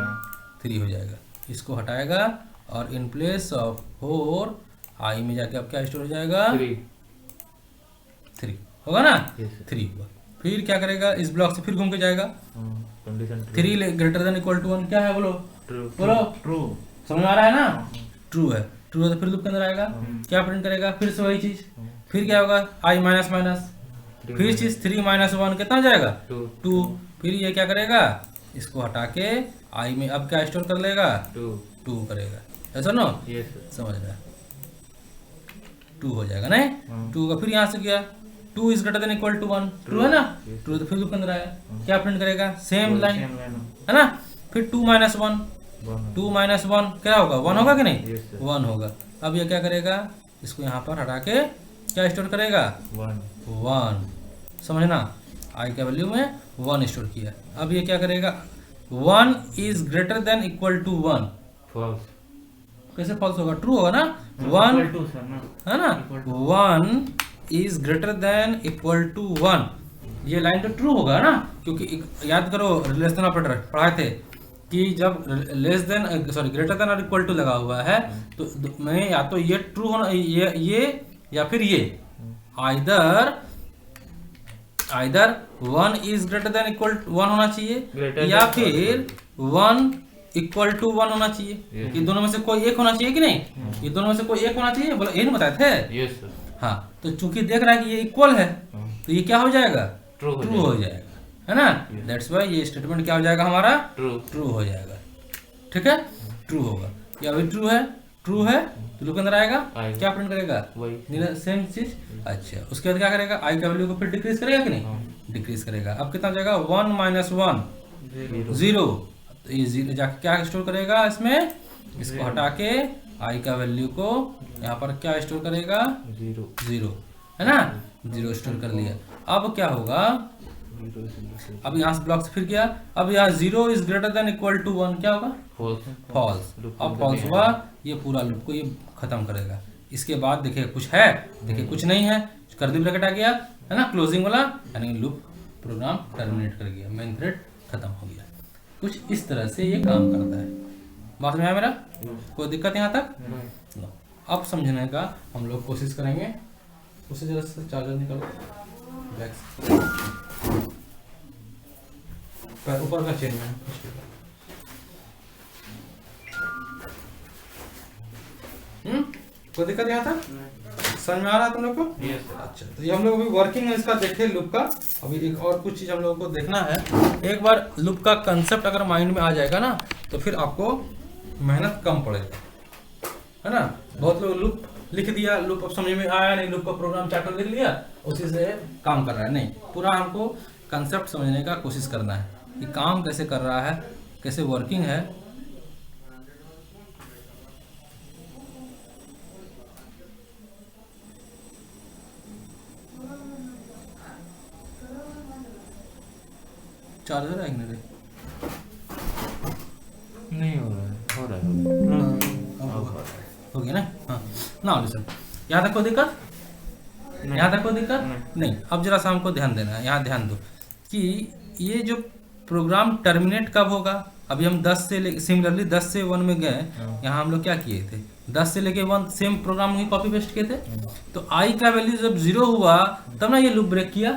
3 हो जाएगा, इसको हटाएगा और इन प्लेस ऑफ 4 आई में जाके अब क्या स्टोर हो जाएगा? 3 होगा ना? 3 हुआ। फिर क्या करेगा? इस ब्लॉक से फिर घूम के जाएगा, 3 ग्रेटर देन इक्वल टू 1, क्या है? बोलो बोलो। ट्रू, समझ में आ रहा है ना? ट्रू है। ट्रू है तो फिर लूप के अंदर आएगा, क्या प्रिंट करेगा? फिर से वही चीज, फिर क्या होगा? आई माइनस माइनस, फिर चीज 3 माइनस 1 कितना जाएगा? 2, फिर ये क्या करेगा? इसको हटा के आई में अब क्या स्टोर कर लेगा? 2 करेगा, ऐसा नो? समझ रहा है? 2 हो जाएगा नहीं? 2 का फिर यहाँ से गया, 2 is greater than equal to 1, true है ना? ट्रू, तो फिर लूप के अंदर आया, क्या प्रिंट करेगा? सेम लाइन, है ना? फिर 2 माइनस 1, 2 माइनस 1 क्या होगा? 1 होगा कि नहीं? 1 होगा। अब ये क्या करेगा? इसको यहाँ पर हटा के क्या स्टोर करेगा? 1, समझना? आई का वैल्यू में 1 स्टोर किया। अब ये क्या करेगा? 1 is greater than equal to 1, कैसे फॉल्स होगा? ट्रू होगा ना? 1 है ना? 1 is greater than equal to 1, ये लाइन तो ट्रू होगा ना, क्योंकि याद करो रिलेशन ऑपरेटर पढ़ाए थे कि जब लेस देन ग्रेटर देन और इक्वल टू लगा हुआ है तो मैं या तो ये ट्रू होना, ये या फिर ये, either 1 is greater than equal 1 होना चाहिए या फिर 1 इक्वल टू 1 होना चाहिए। ये दोनों में से कोई एक होना चाहिए कि नहीं? ये दोनों में से कोई एक होना चाहिए, बोलो ये नहीं बताए थे? Yes sir. हाँ, तो चूंकि देख रहा है कि ये इक्वल है तो ये क्या हो जाएगा? ट्रू हो जाएगा, है ना? दैट्स वाई ये स्टेटमेंट क्या हो जाएगा हमारा? ट्रू हो जाएगा, ठीक है? ट्रू होगा, ये अभी ट्रू है तो लूप के अंदर आएगा, क्या प्रिंट करेगा? वही सेम चीज। अच्छा, उसके बाद क्या करेगा? आई का वैल्यू को फिर डिक्रीज करेगा कि नहीं? डिक्रीज करेगा। अब कितना हो जाएगा? 1 माइनस 1 0, तो ये 0 जाके क्या स्टोर करेगा इसमें? इसको हटा के आई का वैल्यू को यहाँ पर क्या स्टोर करेगा? 0, है ना? 0 स्टोर कर लिया। अब क्या होगा? अब यहाँ से ब्लॉक से फिर गया, अब यहाँ 0 is greater than equal to 1, क्या होगा? फॉल्स। अब फॉल्स हुआ, ये पूरा लूप को ये खत्म करेगा। इसके बाद देखिए कुछ है, देखिए कुछ नहीं है, कर्ली ब्रैकेट आ गया, है ना? क्लोजिंग वाला, यानी लूप प्रोग्राम टर्मिनेट कर गया, मेन थ्रेड खत्म हो गया। कुछ इस तरह से ये काम करता है। बात में आया मेरा? कोई दिक्कत यहाँ तक? नो। अब समझने का हम लोग कोशिश करेंगे। उसे जरा से चार्जर निकालो, ऊपर का चेन में। कोई दिक्कत यहाँ तक? समझ में आ रहा है तुम लोग को? अच्छा, तो ये हम लोग अभी वर्किंग है इसका देखे लूप का। अभी एक और कुछ चीज हम लोगों को देखना है। एक बार लूप का कंसेप्ट अगर माइंड में आ जाएगा ना तो फिर आपको मेहनत कम पड़ेगा, है ना? बहुत लोग लूप लिख दिया, लूप अब समझ में आया नहीं, लूप का प्रोग्राम चार्टर लिख लिया, उसी से काम कर रहा है। नहीं, पूरा हमको कंसेप्ट समझने का कोशिश करना है कि काम कैसे कर रहा है, कैसे वर्किंग है। चार्ज हो रहा है कि नहीं रे? नहीं हो रहा है, हो रहा है, हो गया ना? हाँ ना लिसन, यहाँ तक कोई दिक्कत? यहाँ तक कोई दिक्कत नहीं। अब जरा सा हमको ध्यान देना है, यहाँ ध्यान दो कि ये जो प्रोग्राम टर्मिनेट कब होगा। अभी हम 10 से सिमिलरली 10 से 1 में गए, यहाँ हम लोग क्या किए थे, 10 से लेके 1 सेम प्रोग्राम ही कॉपी पेस्ट किए थे। तो आई का वैल्यू जब 0 हुआ तब ना ये लूप ब्रेक किया।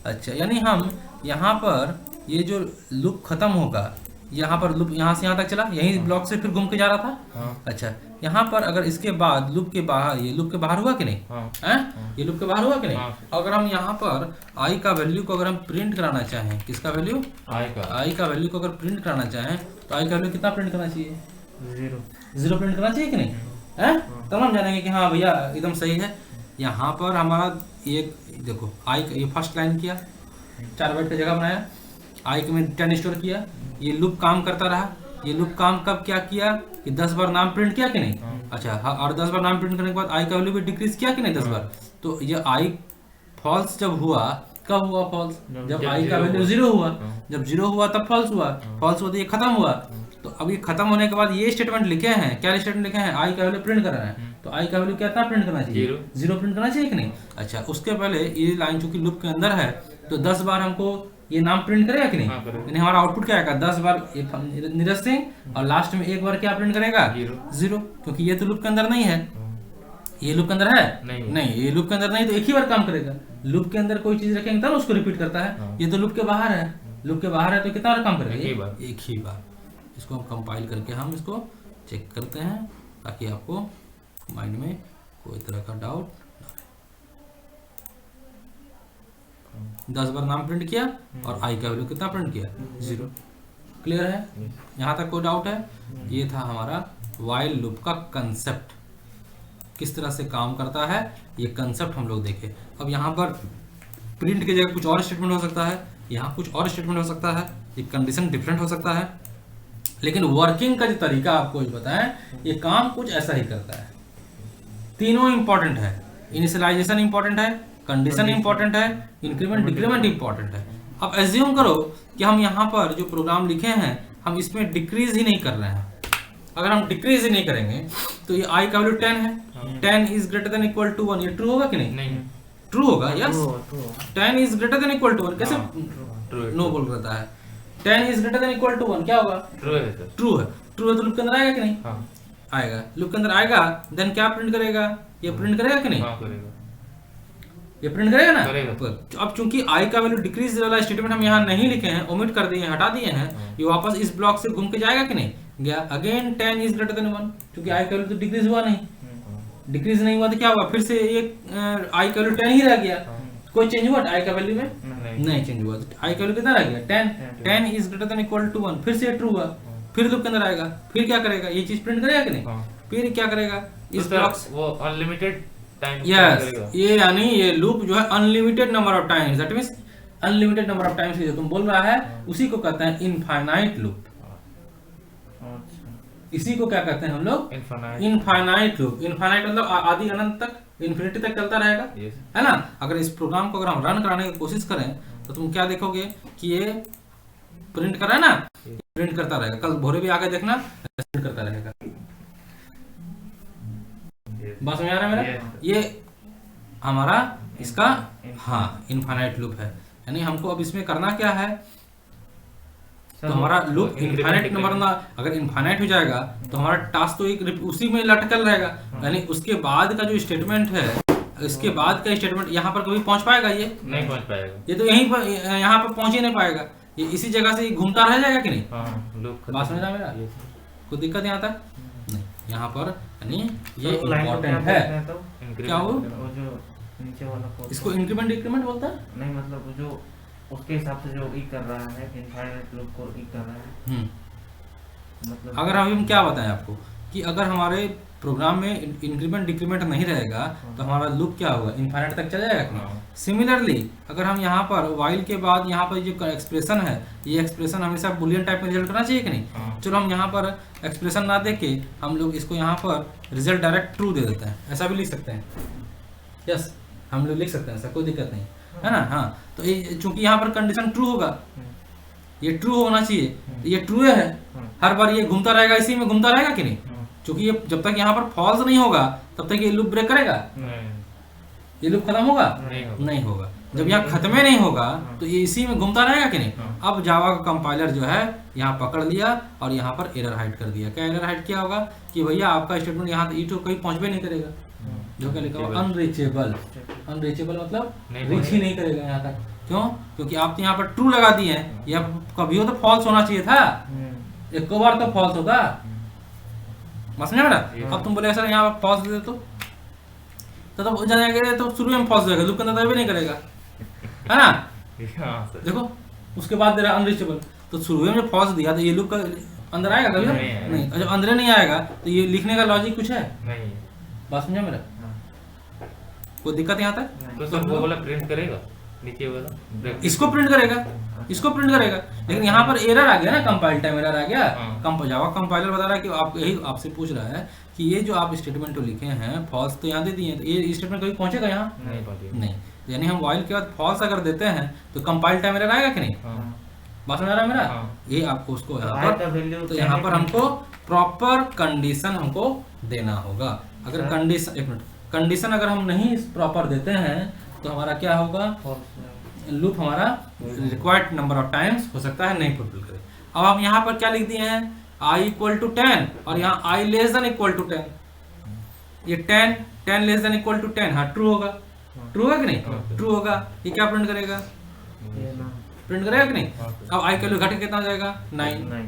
अच्छा, यानी हम यहाँ पर ये जो लूप खत्म होगा, यहाँ पर लूप यहाँ से यहाँ तक चला, यही ब्लॉक से फिर घूम के जा रहा था। अच्छा, यहाँ पर अगर इसके बाद लूप के बाहर, ये लूप के बाहर हुआ कि नहीं है? ये लूप के बाहर हुआ कि नहीं? अगर हम यहाँ पर आई का वैल्यू को अगर हम प्रिंट कराना चाहें, किसका वैल्यू? आई का वैल्यू को अगर प्रिंट कराना चाहें तो आई का वैल्यू कितना प्रिंट करना चाहिए? 0 प्रिंट करना चाहिए कि नहीं है? तब हम जानेंगे कि हाँ भैया एकदम सही है। यहाँ पर हमारा एक देखो, आई ये फर्स्ट लाइन किया, 4 बाइट की जगह बनाया, आई में 10 स्टोर किया, ये लूप काम करता रहा। ये लूप काम कब क्या किया कि 10 बार नाम प्रिंट किया कि नहीं? अच्छा, हाँ, और 10 बार नाम प्रिंट करने के बाद आई का वैल्यू भी डिक्रीज किया कि नहीं 10 बार? तो ये आई फॉल्स जब हुआ, कब हुआ फॉल्स? जब आई का वैल्यू 0 हुआ। जब 0 हुआ तब फॉल्स हुआ, फॉल्स हुआ तो ये खत्म हुआ। तो अब ये खत्म होने के बाद ये स्टेटमेंट लिखे हैं, क्या स्टेटमेंट लिखे हैं? आई का वैल्यू प्रिंट कर रहे हैं। तो आई का वैल्यू कितना प्रिंट करना चाहिए? 0 प्रिंट करना चाहिए कि नहीं? अच्छा, उसके पहले ये लाइन चूंकि लूप के अंदर है तो 10 बार हमको ये नाम प्रिंट करेगा कि नहीं? यानी हमारा आउटपुट क्या आएगा? 10 बार नीरज सिंह और लास्ट में एक बार क्या प्रिंट करेगा? 0, क्योंकि ये तो लूप के अंदर नहीं है। ये लूप के अंदर है? नहीं, ये लूप के अंदर नहीं, तो एक ही बार काम करेगा। लूप के अंदर कोई चीज रखेंगे तब उसको रिपीट करता है। ये तो लूप के बाहर है, लूप के बाहर है तो कितना बार काम करेगा? एक ही बार। इसको हम कंपाइल करके हम इसको चेक करते हैं ताकि आपको माइंड में कोई तरह का डाउट। 10 बार नाम प्रिंट किया और आई का वैल्यू कितना प्रिंट किया? 0। क्लियर है? यहाँ तक कोई डाउट है? ये था हमारा व्हाइल लूप का कंसेप्ट, किस तरह से काम करता है ये कंसेप्ट हम लोग देखे। अब यहाँ पर प्रिंट की जगह कुछ और स्टेटमेंट हो सकता है, यहाँ कुछ और स्टेटमेंट हो सकता है, ये कंडीशन डिफरेंट हो सकता है, लेकिन वर्किंग का जो तरीका आपको बताएं, ये काम कुछ ऐसा ही करता है। तीनों इंपॉर्टेंट है, इनिशियलाइजेशन इंपॉर्टेंट है, कंडीशन इंपॉर्टेंट है, इंक्रीमेंट डिक्रीमेंट इंपॉर्टेंट है। अब एज्यूम करो कि हम यहाँ पर जो प्रोग्राम लिखे हैं हम इसमें डिक्रीज ही नहीं कर रहे हैं। अगर हम डिक्रीज ही नहीं करेंगे तो ये आई का वैल्यू 10 है, 10 is greater than equal to 1, ये ट्रू होगा कि नहीं? ट्रू होगा, yes. 10 is greater than equal to 1 कैसे नो बोल रहता है? 10 is greater than equal to 1 क्या होगा? ट्रू है। ट्रू है तो लूप के अंदर आएगा कि नहीं? आएगा। लूप के अंदर आएगा देन क्या प्रिंट करेगा? ये प्रिंट करेगा कि नहीं? ये प्रिंट करेगा ना? करेगा। अब चूंकि आई का वैल्यू डिक्रीज वाला स्टेटमेंट हम यहाँ नहीं लिखे हैं, ओमिट कर दिए हैं, हटा दिए हैं, ये वापस इस ब्लॉक से घूम के जाएगा कि नहीं? गया। अगेन 10 इज ग्रेटर देन 1, क्योंकि आई का वैल्यू तो डिक्रीज हुआ नहीं, डिक्रीज नहीं हुआ तो क्या हुआ? फिर से एक आई का वैल्यू 10 ही रह गया। कोई चेंज हुआ आई का वैल्यू में? नहीं चेंज हुआ। आई का वैल्यू कितना रह गया? 10 is greater than equal to 1, फिर से ट्रू हुआ, फिर लूप के अंदर आएगा, फिर क्या करेगा? ये चीज प्रिंट करेगा कि नहीं? फिर क्या करेगा? इस ब्लॉक वो अनलिमिटेड टाइम यस, ये यानी ये लूप जो है unlimited number of times, that means unlimited number of times जो तुम बोल रहा है उसी को कहते हैं इनफाइनाइट लूप। इसी को क्या कहते हैं हम लोग? Infinite loop. इनफाइनाइट मतलब आदि अनंत तक, इन्फिनिटी तक चलता रहेगा, है ना? अगर इस प्रोग्राम को अगर हम रन कराने की कोशिश करें तो तुम क्या देखोगे कि ये प्रिंट कर रहा है ना, प्रिंट करता रहेगा। कल भोरे भी आगे देखना, प्रिंट करता रहेगा। बात समझ आ रहा है मेरा? ये हमारा इसका हाँ इनफाइनाइट लूप है। यानी हमको अब इसमें करना क्या है? तो हमारा लूप इनफाइनाइट नंबर ना, अगर इनफाइनाइट हो जाएगा तो हमारा टास्क तो एक उसी में लटकल रहेगा। यानी उसके बाद का जो स्टेटमेंट है, इसके बाद का स्टेटमेंट यहाँ पर कभी पहुंच पाएगा? ये नहीं पहुंच पाएगा। ये तो यहीं पर यहाँ पर पहुंच ही नहीं पाएगा, ये इसी जगह से घूमता रह जाएगा कि नहीं? बात समझ रहा मेरा? कोई दिक्कत यहाँ तक नहीं। यहाँ पर यानी ये इम्पोर्टेंट है। क्या वो जो नीचे वाला इसको इंक्रीमेंट डिक्रीमेंट बोलता है? नहीं, मतलब जो उसके हिसाब से जो ई कर रहा है, इनफाइनाइट लूप को ई कर रहा है। मतलब अगर हम क्या बताएं आपको कि अगर हमारे प्रोग्राम में इंक्रीमेंट डिक्रीमेंट नहीं रहेगा तो हमारा लूप क्या होगा? इनफाइनाइट तक चला जाएगा। सिमिलरली अगर हम यहाँ पर व्हाइल के बाद यहाँ पर जो एक्सप्रेशन है, ये एक्सप्रेशन हमेशा बुलियन टाइप में रिजल्ट करना चाहिए कि नहीं? चलो हम यहाँ पर एक्सप्रेशन ना दे के हम लोग इसको यहाँ पर रिजल्ट डायरेक्ट ट्रू दे देते हैं, ऐसा भी लिख सकते हैं। यस, हम लोग लिख सकते हैं, ऐसा कोई दिक्कत नहीं है ना? हाँ, तो चूंकि यहाँ पर कंडीशन ट्रू होगा, ये ट्रू होना चाहिए, तो ये ट्रू है, हर बार ये घूमता रहेगा, इसी में घूमता रहेगा कि नहीं, क्योंकि ये जब तक यहाँ पर फॉल्स नहीं होगा तब तक ये लूप ब्रेक करेगा, ये लूप खत्म होगा नहीं होगा। जब यहाँ खत्म ही नहीं होगा तो ये इसी में घूमता रहेगा कि नहीं। अब जावा का कंपाइलर जो है यहाँ पकड़ लिया और यहाँ पर एरर हाइड कर दिया। क्या एरर हाइड किया होगा कि भैया आपका स्टेटमेंट यहाँ ई टू कहीं पहुंचबे नहीं करेगा, जो क्या लिखा हुआ अनरीचेबल, अनरीचेबल मतलब रीच ही नहीं करेगा यहाँ तक। क्यों? क्योंकि आप तो यहाँ पर ट्रू लगा दिए हैं, या कभी हो तो फॉल्स होना चाहिए था, एक बार तो फॉल्स होगा, समझ मेरा। अब तुम बोले सर यहाँ फॉल्स दे दे तो जाएगा, तो शुरू में फॉल्स देगा, लूप के अंदर भी नहीं करेगा, है ना। देखो उसके बाद दे रहा अनरीचेबल, तो शुरू में जब फॉल्स दिया तो ये लूप का अंदर आएगा कभी नहीं, जब अंदर नहीं आएगा तो ये लिखने का लॉजिक कुछ है नहीं, बात समझा मेरा, कोई दिक्कत यहाँ तक। तो सब वो वाला प्रिंट करेगा नीचे वाला, इसको प्रिंट करेगा, इसको प्रिंट करेगा, लेकिन यहाँ पर एरर आ गया ना, कंपाइल टाइम एरर आ गया। जावा कंपाइलर बता रहा है कि आप यही आपसे पूछ रहा है कि ये जो आप स्टेटमेंट तो लिखे हैं फॉल्स तो यहाँ दे दिए, तो ये स्टेटमेंट कभी पहुंचेगा यहाँ नहीं, यानी हम व्हाइल के बाद फॉल्स अगर देते हैं तो कंपाइल टाइम एरर आएगा कि नहीं, बात समझ रहा है मेरा। ये आपको उसको यहाँ पर, तो यहाँ पर हमको प्रॉपर कंडीशन हमको देना होगा। अगर कंडीशन, एक मिनट, कंडीशन अगर हम नहीं प्रॉपर देते हैं तो हमारा क्या होगा, लूप हमारा रिक्वायर्ड नंबर ऑफ टाइम्स हो सकता है नहीं फुलफिल करे। अब हम यहाँ पर क्या लिख दिए हैं, i इक्वल टू 10 और यहाँ i less than equal to 10, ये 10 लेस देन इक्वल टू 10, हाँ ट्रू होगा, ट्रू होगा कि नहीं, ट्रू होगा। ये क्या प्रिंट करेगा, प्रिंट करेगा कि नहीं। अब i का वैल्यू घट के कितना हो जाएगा 9,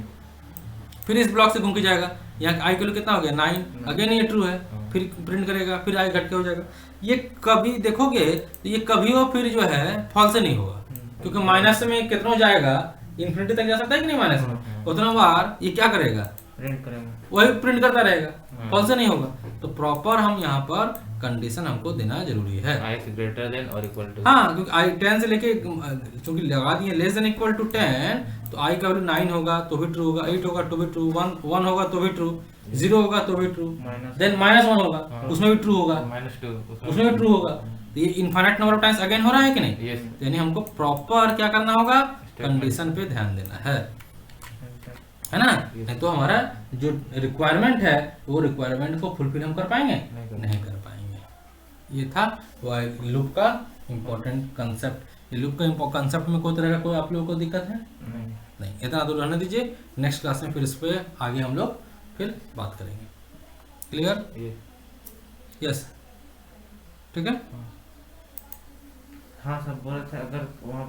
फिर इस ब्लॉक से घूम के जाएगा, यहाँ i का वैल्यू कितना हो गया 9, अगेन ये ट्रू है, फिर प्रिंट करेगा, फिर i घट के हो जाएगा। ये कभी देखोगे तो ये कभी हो फिर जो है फॉल्स नहीं होगा, क्योंकि माइनस में कितना जाएगा, इन्फिनिटी तक जा सकता है कि नहीं माइनस में, उतना बार ये क्या करेगा, प्रिंट करेगा, वही प्रिंट करता रहेगा, फॉल्स नहीं होगा। तो प्रॉपर हम यहाँ पर कंडीशन हमको देना जरूरी है, i ग्रेटर देन और इक्वल टू, हाँ, क्योंकि i 10 से लेके चूंकि लगा दिए लेस देन इक्वल टू 10, तो i का वैल्यू 9 होगा तो भी ट्रू होगा, 8 होगा तो भी ट्रू, 1 होगा तो भी ट्रू, 0 होगा तो भी ट्रू, देन -1 होगा उसमें भी ट्रू होगा, -2 उसमें भी ट्रू होगा। तो ये infinite number of times again हो रहा है कि नहीं, यानी हमको प्रॉपर क्या करना होगा, कंडीशन पे ध्यान देना है ना। नहीं तो हमारा जो रिक्वायरमेंट है वो रिक्वायरमेंट को फुलफिल हम कर पाएंगे, नहीं कर पाएंगे। ये था लूप का इम्पोर्टेंट कंसेप्ट। ये लूप का कंसेप्ट में कोई तरह का कोई आप लोगों को दिक्कत है नहीं, इतना दूर रहने दीजिए, नेक्स्ट क्लास में फिर इस पे आगे हम लोग फिर बात करेंगे। क्लियर, यस, ठीक है। हाँ सब बोले थे अगर वहाँ